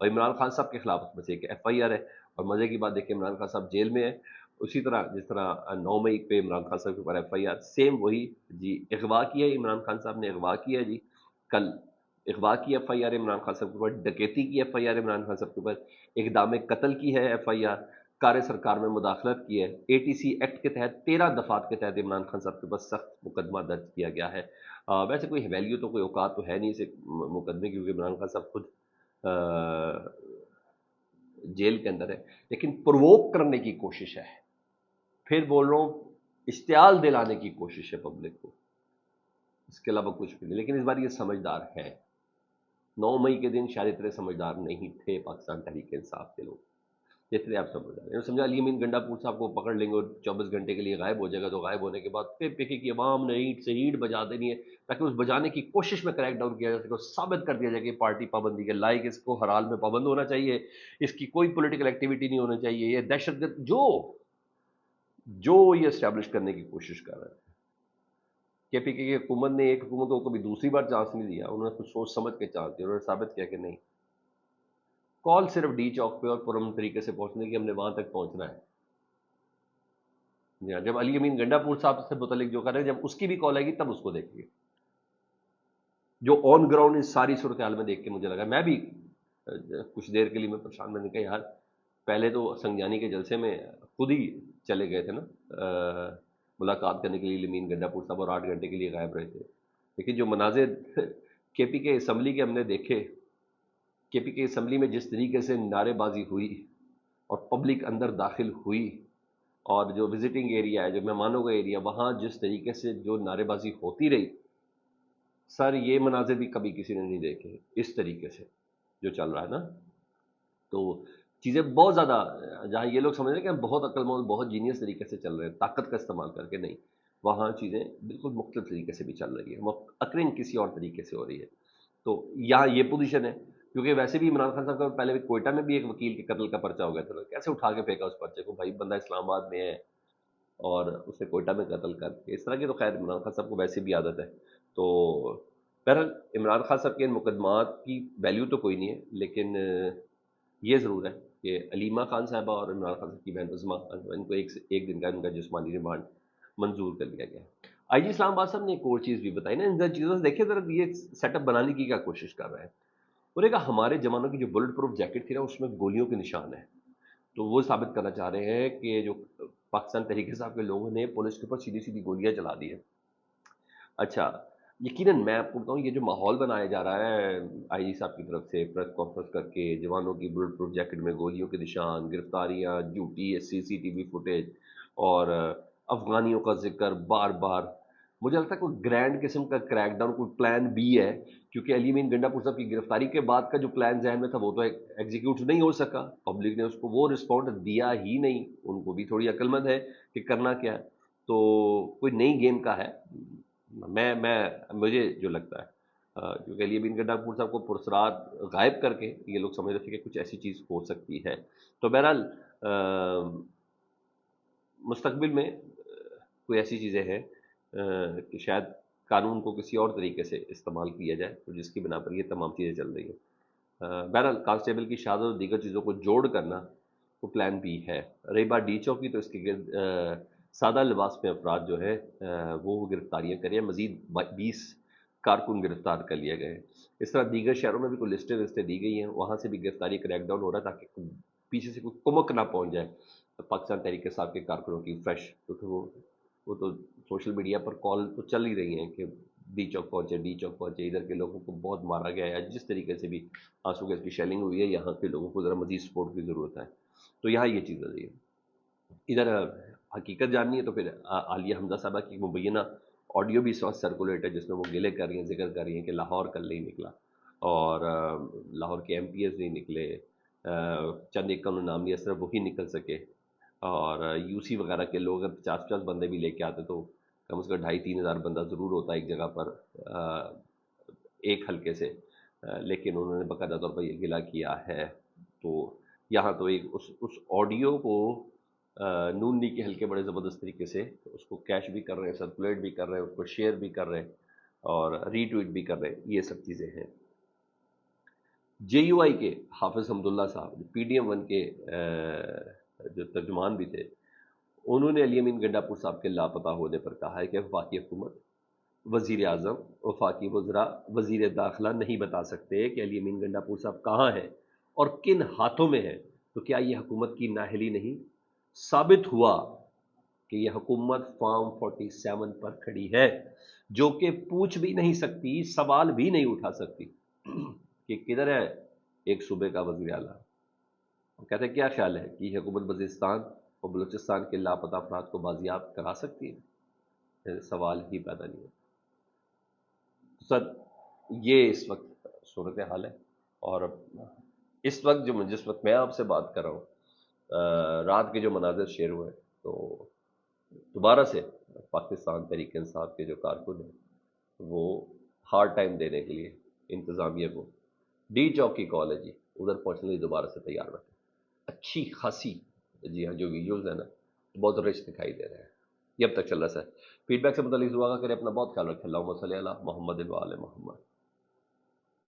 اور عمران خان صاحب کے خلاف اس میں سے ایک ایف آئی آر ہے، اور مزے کی بات دیکھیں عمران خان صاحب جیل میں ہیں، اسی طرح جس طرح 9 مئی پہ عمران خان صاحب کے اوپر ایف آئی آر، سیم وہی جی اغوا کیا ہے عمران خان صاحب نے، اغوا کیا ہے جی کل، اغوا کی F I R Imran Khan صاحب کے اوپر، ڈکیتی کی F I R Imran Khan صاحب کے اوپر، اقدام قتل کی ہے ایف آئی آر، کار سرکار میں مداخلت کی ہے، اے ٹی سی ایکٹ کے تحت 13 دفعات کے تحت عمران خان صاحب کے اوپر سخت مقدمہ درج کیا گیا ہے۔ ویسے کوئی ویلیو تو کوئی اوقات تو ہے نہیں اسے مقدمے کی، کیونکہ عمران خان صاحب خود جیل کے اندر ہے، لیکن پرووک کرنے کی کوشش ہے، پھر بول رہا ہوں اشتعال دلانے کی کوشش ہے پبلک کو، اس کے علاوہ کچھ بھی نہیں۔ لیکن اس بار یہ سمجھدار ہے، 9 مئی کے دن شاید اتنے سمجھدار نہیں تھے پاکستان تحریک انصاف کے لوگ جتنے آپ سمجھ رہے ہیں۔ سمجھا علی امین گنڈا پور صاحب کو پکڑ لیں گے اور 24 گھنٹے کے لیے غائب ہو جائے گا، تو غائب ہونے کے بعد پھر پی کی عوام نے اینٹ سے اینٹ بجا دینی ہے، تاکہ اس بجانے کی کوشش میں کریک ڈاؤن کیا جا سکے، ثابت کر دیا جائے کہ پارٹی پابندی کے لائق، اس کو ہر حال میں پابند ہونا چاہیے، اس کی کوئی پولیٹیکل ایکٹیویٹی نہیں ہونی چاہیے، یہ دہشت گرد جو یہ اسٹیبلش کرنے کی کوشش کر رہے ہیں۔ کے پی کی حکومت نے ایک حکومت کو کبھی دوسری بار چانس نہیں دیا، انہوں نے کچھ سوچ سمجھ کے چانس دیا، انہوں نے ثابت کیا کہ نہیں، کال صرف ڈی چوک پہ اور پرامن طریقے سے پہنچنے کی، ہم نے وہاں تک پہنچنا ہے۔ جی ہاں، جب علی امین گنڈا پور صاحب سے متعلق جو کر رہے ہیں، جب اس کی بھی کال آئے گی تب اس کو دیکھیں گے، جو آن گراؤنڈ اس ساری صورتحال میں دیکھ کے مجھے لگا، میں بھی کچھ دیر کے لیے میں پریشان، میں نے کہا یار پہلے تو سنگجانی کے جلسے میں خود ہی چلے گئے تھے نا ملاقات کرنے کے لیے امین گنڈا پور صاحب، اور 8 گھنٹے کے لیے غائب رہے تھے، لیکن جو مناظر کے پی کے اسمبلی کے ہم نے دیکھے، کے پی کے اسمبلی میں جس طریقے سے نعرے بازی ہوئی اور پبلک اندر داخل ہوئی، اور جو وزٹنگ ایریا ہے، جو مہمانوں کا ایریا، وہاں جس طریقے سے جو نعرے بازی ہوتی رہی، سر یہ مناظر بھی کبھی کسی نے نہیں دیکھے اس طریقے سے جو چل رہا ہے نا۔ تو چیزیں بہت زیادہ، جہاں یہ لوگ سمجھ رہے ہیں کہ ہم بہت عقل مند بہت جینیس طریقے سے چل رہے ہیں طاقت کا استعمال کر کے، نہیں، وہاں چیزیں بالکل مختلف طریقے سے بھی چل رہی ہے، اکرنگ کسی اور طریقے سے ہو رہی ہے۔ تو یہاں یہ پوزیشن ہے، کیونکہ ویسے بھی عمران خان صاحب کا پہلے کوئٹہ میں بھی ایک وکیل کے قتل کا پرچہ ہو گیا تھا، کیسے اٹھا کے پھینکا اس پرچے کو، بھائی بندہ اسلام آباد میں ہے اور اسے کوئٹہ میں قتل کر کے، اس طرح کی تو خیر عمران خان صاحب کو ویسے بھی عادت ہے۔ تو بہرحال عمران خان صاحب کے ان مقدمات کی ویلیو تو کوئی نہیں ہے، لیکن یہ ضرور ہے کہ علیمہ خان صاحبہ اور عمران خان صاحب کی بہن عظمیٰ خان، ان کو ایک دن کا ان کا جسمانی ریمانڈ منظور کر لیا گیا ہے۔ آئی جی اسلام آباد صاحب نے ایک اور چیز بھی بتائی نا، ان چیزوں سے دیکھیں ذرا، یہ سیٹ اپ بنانے کی کیا کوشش کر رہے ہیں۔ انہوں نے کہا ہمارے زمانوں کی جو بلٹ پروف جیکٹ تھی نا، اس میں گولیوں کے نشان ہیں، تو وہ ثابت کرنا چاہ رہے ہیں کہ جو پاکستان تحریک صاحب کے لوگوں نے پولیس کے اوپر سیدھی سیدھی گولیاں چلا دی ہیں۔ اچھا، یقیناً میں آپ کو بتاؤں، یہ جو ماحول بنایا جا رہا ہے آئی جی صاحب کی طرف سے پریس کانفرنس کر کے، جوانوں کی بلٹ پروف جیکٹ میں گولیوں کے نشان، گرفتاریاں، جھوٹی سی سی ٹی وی فوٹیج، اور افغانیوں کا ذکر بار بار، مجھے لگتا ہے کوئی گرینڈ قسم کا کریک ڈاؤن، کوئی پلان بی ہے، کیونکہ علی امین گنڈا پور صاحب کی گرفتاری کے بعد کا جو پلان ذہن میں تھا وہ تو ایگزیکیوٹ نہیں ہو سکا، پبلک نے اس کو وہ رسپانڈ دیا ہی نہیں، ان کو بھی تھوڑی عقل مند ہے کہ کرنا کیا ہے، تو کوئی نئی گیم کا ہے، مجھے جو لگتا ہے، کیونکہ علی امین گنڈا پور صاحب کو پرسرار غائب کر کے یہ لوگ سمجھ رہے تھے کہ کچھ ایسی چیز ہو سکتی ہے۔ تو بہرحال مستقبل میں کوئی ایسی چیزیں ہیں کہ شاید قانون کو کسی اور طریقے سے استعمال کیا جائے، تو جس کی بنا پر یہ تمام چیزیں چل رہی ہیں۔ بہرحال کانسٹیبل کی شہادت اور دیگر چیزوں کو جوڑ کرنا وہ پلان بھی ہے۔ رہی بات ڈی چوک کی، تو اس کے گرد سادہ لباس میں افراد جو ہے وہ گرفتاریاں کریں، مزید 20 کارکن گرفتار کر لیے گئے ہیں۔ اس طرح دیگر شہروں میں بھی کوئی لسٹیں دی گئی ہیں، وہاں سے بھی گرفتاری کریک ڈاؤن ہو رہا ہے، تاکہ پیچھے سے کوئی کمک نہ پہنچ جائے پاکستان تحریک صاحب کے کارکنوں کی فریش، وہ تو سوشل میڈیا پر کال تو چل ہی رہی ہیں کہ ڈی چوک پہنچے، ادھر کے لوگوں کو بہت مارا گیا ہے، جس طریقے سے بھی آنسو گیس کی شیلنگ ہوئی ہے، یہاں کے لوگوں کو ذرا مزید سپورٹ کی ضرورت ہے۔ تو یہاں یہ چیز رہی ہے۔ ادھر حقیقت جاننی ہے تو پھر عالیہ حمزہ صاحبہ کی مبینہ آڈیو بھی اس وقت سرکولیٹ ہے، جس میں وہ گلے کر رہی ہیں، ذکر کر رہی ہیں کہ لاہور کل نہیں نکلا، اور لاہور کے ایم پی ایس نہیں نکلے، چند ایک کا انہوں نے نام لیا، صرف وہی نکل سکے، اور یو سی وغیرہ کے لوگ اگر 50 بندے بھی لے کے آتے تو کم از کم 2500-3000 بندہ ضرور ہوتا ایک جگہ پر ایک حلقے سے، لیکن انہوں نے باقاعدہ طور پر یہ گلا کیا ہے۔ تو یہاں تو ایک اس آڈیو کو نون لیگ کے حلقے بڑے زبردست طریقے سے اس کو کیش بھی کر رہے ہیں، سرکولیٹ بھی کر رہے ہیں، اس کو شیئر بھی کر رہے ہیں، اور ری ٹویٹ بھی کر رہے ہیں، یہ سب چیزیں ہیں۔ JUI کے حافظ حمداللہ صاحب PDM1 کے جو ترجمان بھی تھے، انہوں نے علی امین گنڈا پور صاحب کے لاپتہ ہونے پر کہا ہے کہ وفاقی حکومت، وزیر اعظم، وفاقی وزراء، وزیر داخلہ نہیں بتا سکتے کہ علی امین گنڈا پور صاحب کہاں ہیں اور کن ہاتھوں میں ہیں، تو کیا یہ حکومت کی نااہلی نہیں؟ ثابت ہوا کہ یہ حکومت فارم 47 پر کھڑی ہے، جو کہ پوچھ بھی نہیں سکتی، سوال بھی نہیں اٹھا سکتی کہ کدھر ہے ایک صوبے کا وزیر اعلیٰ۔ وہ کہتے ہیں کیا خیال ہے کہ یہ حکومت وزیرستان اور بلوچستان کے لاپتہ افراد کو بازیاب کرا سکتی ہے؟ سوال ہی پیدا نہیں ہوتا۔ سر، یہ اس وقت صورتحال ہے، اور اس وقت جس وقت میں آپ سے بات کر رہا ہوں، رات کے جو مناظر شیئر ہوئے، تو دوبارہ سے پاکستان تحریک انصاف کے جو کارکن ہیں وہ ہارڈ ٹائم دینے کے لیے انتظامیہ کو ڈی چوک کی کال ہے جی، ادھر پہنچنے کے لیے دوبارہ سے تیار رکھیں۔ اچھی خاصی، جی ہاں، جو ویڈیوز ہیں نا بہت رچ دکھائی دے رہے ہیں۔ یہ اب تک چل رہا ہے سر، فیڈ بیک سے متعلق دعا کریں، اپنا بہت خیال رکھیں۔ اللہم صلی علی محمد و آل محمد۔